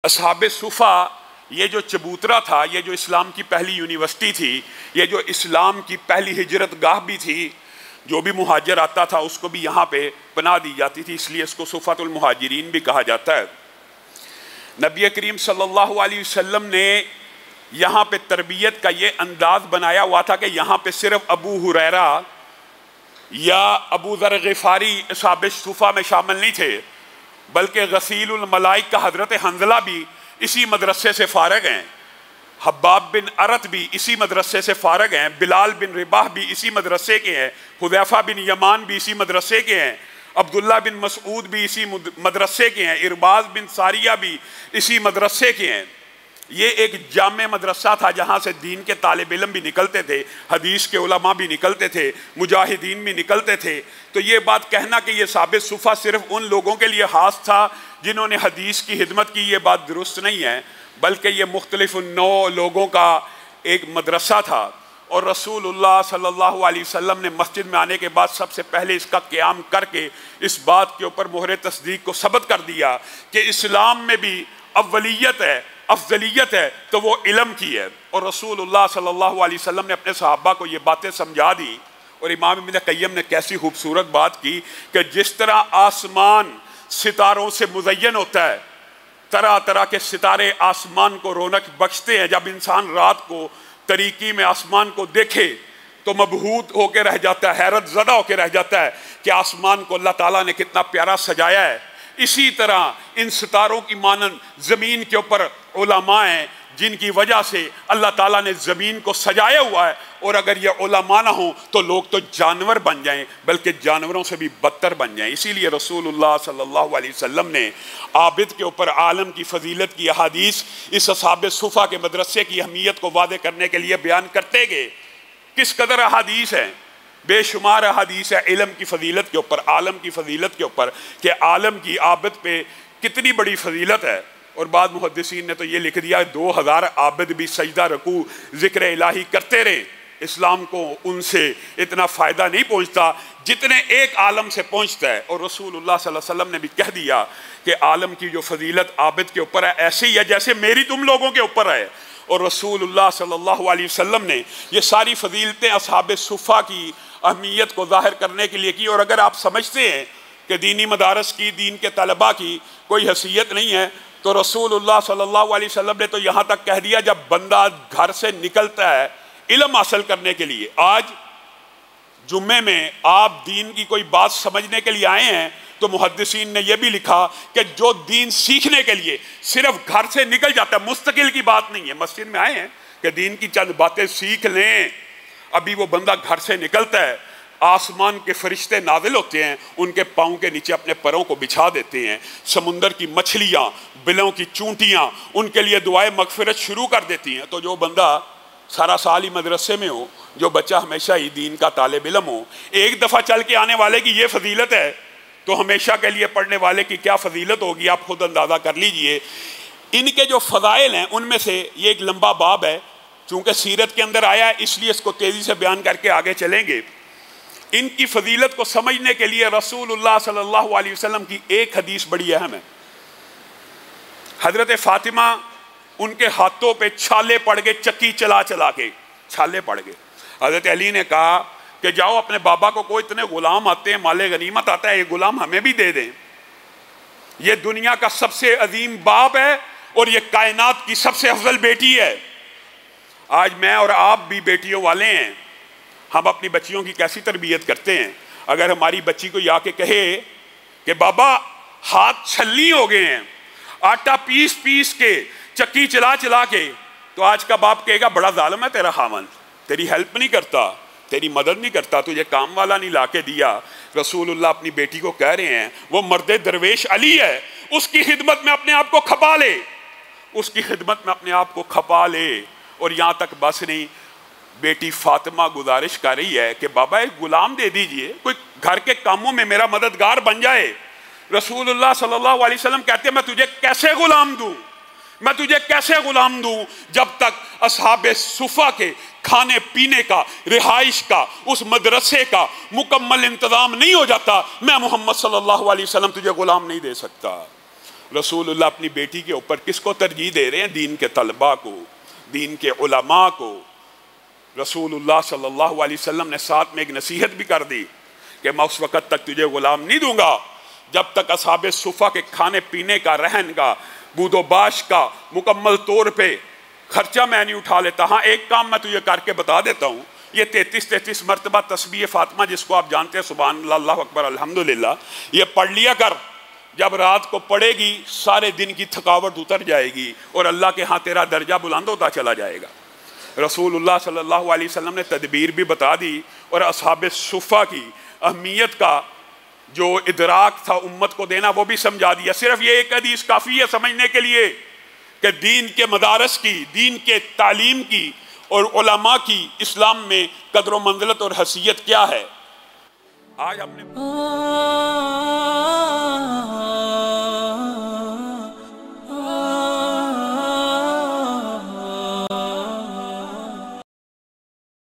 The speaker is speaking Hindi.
असहाबे सुफ़ा, ये जो चबूतरा था, ये जो इस्लाम की पहली यूनिवर्सिटी थी, ये जो इस्लाम की पहली हिजरत गाह भी थी, जो भी मुहाजिर आता था उसको भी यहाँ पे पनाह दी जाती थी, इसलिए इसको सुफ़ातुल मुहाजिरीन भी कहा जाता है। नबी करीम सल्लल्लाहु अलैहि वसल्लम ने यहाँ पे तरबियत का ये अंदाज बनाया हुआ था कि यहाँ पे सिर्फ अबू हुरैरा या अबू ज़र ग़िफ़ारी असहाबे सुफ़ा में शामिल नहीं थे, बल्कि गसीलुल मलाइक का हज़रत हंज़ला भी इसी मदरसे से फ़ारग हैं, हब्बाब बिन अरत भी इसी मदरसे से फ़ारग हैं, बिलाल बिन रिबाह भी इसी मदरसे के हैं, हुदैफ़ा बिन यमान भी इसी मदरसे के हैं, अब्दुल्ला बिन मसऊद भी इसी मदरसे के हैं, इरबाज बिन सारिया भी इसी मदरसे के हैं। ये एक जामे मदरसा था जहाँ से दीन के तालिब इल्म भी निकलते थे, हदीस के उलमा भी निकलते थे, मुजाहिदीन भी निकलते थे। तो ये बात कहना कि ये साबित सुफ़ा सिर्फ उन लोगों के लिए ख़ास था जिन्होंने हदीस की खिदमत की, ये बात दुरुस्त नहीं है, बल्कि ये मुख्तलिफ नौ लोगों का एक मदरसा था। और रसूलुल्लाह सल्लल्लाहु अलैहि वसल्लम ने मस्जिद में आने के बाद सबसे पहले इसका क़याम करके इस बात के ऊपर मोहर तस्दीक को सबत कर दिया कि इस्लाम में भी अव्वलियत है, अफजलियत है तो वो इल्म की है। और रसूलुल्लाह सल्लल्लाहु अलैहि वसल्लम ने अपने सहाबा को ये बातें समझा दी। और इमाम इब्न क़य्यम ने कैसी खूबसूरत बात की कि जिस तरह आसमान सितारों से मुज़य्यन होता है, तरह तरह के सितारे आसमान को रौनक बख्शते हैं, जब इंसान रात को तरीकी में आसमान को देखे तो मबहूत होकर रह जाता है, हैरत ज़दा होकर रह जाता है कि आसमान को अल्लाह ताला ने कितना प्यारा सजाया है। इसी तरह इन सितारों की मानन ज़मीन के ऊपर उलमा हैं जिनकी वजह से अल्लाह ताला ने ज़मीन को सजाया हुआ है। और अगर ये उलमा ना हो तो लोग तो जानवर बन जाएं, बल्कि जानवरों से भी बदतर बन जाएं। इसीलिए रसूलुल्लाह सल्लल्लाहु अलैहि वसल्लम ने आबिद के ऊपर आलम की फजीलत की अहादीस इस असहाबे सुफ़ा के मदरसे की अहमियत को वादे करने के लिए बयान करते गए। किस कदर अहादीस है, बेशुमार अहादीस है इल्म की फजीलत के ऊपर, आलम की फजीलत के ऊपर, कि आलम की आबिद पे कितनी बड़ी फजीलत है। और बाद मुहद्दिसीन ने तो ये लिख दिया 2000 आबिद भी सजदा रकू ज़िक्र इलाही करते रहे, इस्लाम को उनसे इतना फ़ायदा नहीं पहुँचता जितने एक आलम से पहुँचता है। और रसूलुल्लाह सल्लल्लाहु अलैहि वसल्लम ने भी कह दिया कि आलम की जो फजीलत आबिद के ऊपर है ऐसे ही है जैसे मेरी तुम लोगों के ऊपर है। और रसूलुल्लाह सल्लल्लाहु अलैहि वसल्लम ने ये सारी फजीलतें असहाबे सुफ़ा की अहमियत को ज़ाहिर करने के लिए की। और अगर आप समझते हैं कि दीनी मदारस की, दीन के तलबा की कोई हैसियत नहीं है, तो रसूलुल्लाह सल्लल्लाहु अलैहि वसल्लम ने तो यहाँ तक कह दिया जब बंदा घर से निकलता है इल्म हासिल करने के लिए, आज जुम्मे में आप दीन की कोई बात समझने के लिए आए हैं, तो मुहद्दिसीन ने यह भी लिखा कि जो दीन सीखने के लिए सिर्फ घर से निकल जाता है, मुस्तकिल की बात नहीं है, मस्जिद में आए हैं कि दीन की चंद बातें सीख लें, अभी वो बंदा घर से निकलता है, आसमान के फरिश्ते नाजिल होते हैं, उनके पाँव के नीचे अपने पैरों को बिछा देते हैं, समुंदर की मछलियाँ, बिलों की चूंटियाँ उनके लिए दुआए मगफिरत शुरू कर देती हैं। तो जो बंदा सारा साल ही मदरसे में हो, जो बच्चा हमेशा ही दीन का तालिब इल्म हो, एक दफ़ा चल के आने वाले की ये फजीलत है, तो हमेशा के लिए पढ़ने वाले की क्या फजीलत होगी, आप खुद अंदाज़ा कर लीजिए। इनके जो फ़ज़ाइल हैं उनमें से ये एक लंबा बाब है, चूँकि सीरत के अंदर आया है इसलिए इसको तेज़ी से बयान करके आगे चलेंगे। इनकी फजीलत को समझने के लिए रसूलुल्लाह सल्लल्लाहु अलैहि वसल्लम की एक हदीस बड़ी अहम है। हज़रत फ़ातिमा, उनके हाथों पे छाले पड़ गए, चक्की चला चला के छाले पड़ गए। हज़रत अली ने कहा कि जाओ अपने बाबा को इतने ग़ुलाम आते हैं, माले गनीमत आता है, ये ग़ुलाम हमें भी दे दें। ये दुनिया का सबसे अजीम बाप है और ये कायनात की सबसे अफजल बेटी है। आज मैं और आप भी बेटियों वाले हैं, हम अपनी बच्चियों की कैसी तरबियत करते हैं। अगर हमारी बच्ची को आके कहे कि बाबा हाथ छल्ली हो गए हैं, आटा पीस पीस के, चक्की चला चला के, तो आज का बाप कहेगा बड़ा जालिम है तेरा खामन, तेरी हेल्प नहीं करता, तेरी मदद नहीं करता, तुझे काम वाला नहीं ला के दिया। रसूलुल्लाह अपनी बेटी को कह रहे हैं वो मर्द दरवेश अली है, उसकी खिदमत में अपने आप को खपा ले, उसकी खिदमत में अपने आप को खपा ले। और यहाँ तक बस नहीं, बेटी फातिमा गुजारिश कर रही है कि बाबा एक गुलाम दे दीजिए, कोई घर के कामों में मेरा मददगार बन जाए। रसूलुल्लाह सल्लल्लाहु अलैहि वसल्लम कहते हैं मैं तुझे कैसे गुलाम दूं, मैं तुझे कैसे गुलाम दूं जब तक असहाबे सुफ़ा के खाने पीने का, रिहाइश का, उस मदरसे का मुकम्मल इंतज़ाम नहीं हो जाता, मैं मोहम्मद सल्लल्लाहु अलैहि वसल्लम तुझे गुलाम नहीं दे सकता। रसूलुल्लाह अपनी बेटी के ऊपर किसको तरजीह दे रहे हैं? दीन के तलबा को, दीन के उलमा को। रसूलुल्लाह सल्लल्लाहु अलैहि वसल्लम ने साथ में एक नसीहत भी कर दी कि मैं उस वक़्त तक तुझे गुलाम नहीं दूंगा जब तक असहाबे सुफ़ा के खाने पीने का, रहन का, बूदोबाश का मुकम्मल तौर पे खर्चा मैं नहीं उठा लेता। हाँ, एक काम मैं तुझे करके बता देता हूँ, ये 33 मरतबा तस्बीह फ़ातिमा जिसको आप जानते हैं, सुभान अल्लाह, अल्लाहु अकबर, अल्हम्दुलिल्लाह, ये पढ़ लिया कर। जब रात को पढ़ेगी सारे दिन की थकावट उतर जाएगी और अल्लाह के यहाँ तेरा दर्जा बुलंद होता चला जाएगा। रसूलुल्लाह सल्लल्लाहु अलैहि वसल्लम ने तदबीर भी बता दी और असहाबे सुफ़ा की अहमियत का जो इदराक था उम्मत को देना वो भी समझा दिया। सिर्फ ये एक हदीस काफ़ी है समझने के लिए कि दीन के मदारस की, दीन के तालीम की और उलमा की इस्लाम में कदर व मंज़िलत और हैसियत क्या है। आज हमने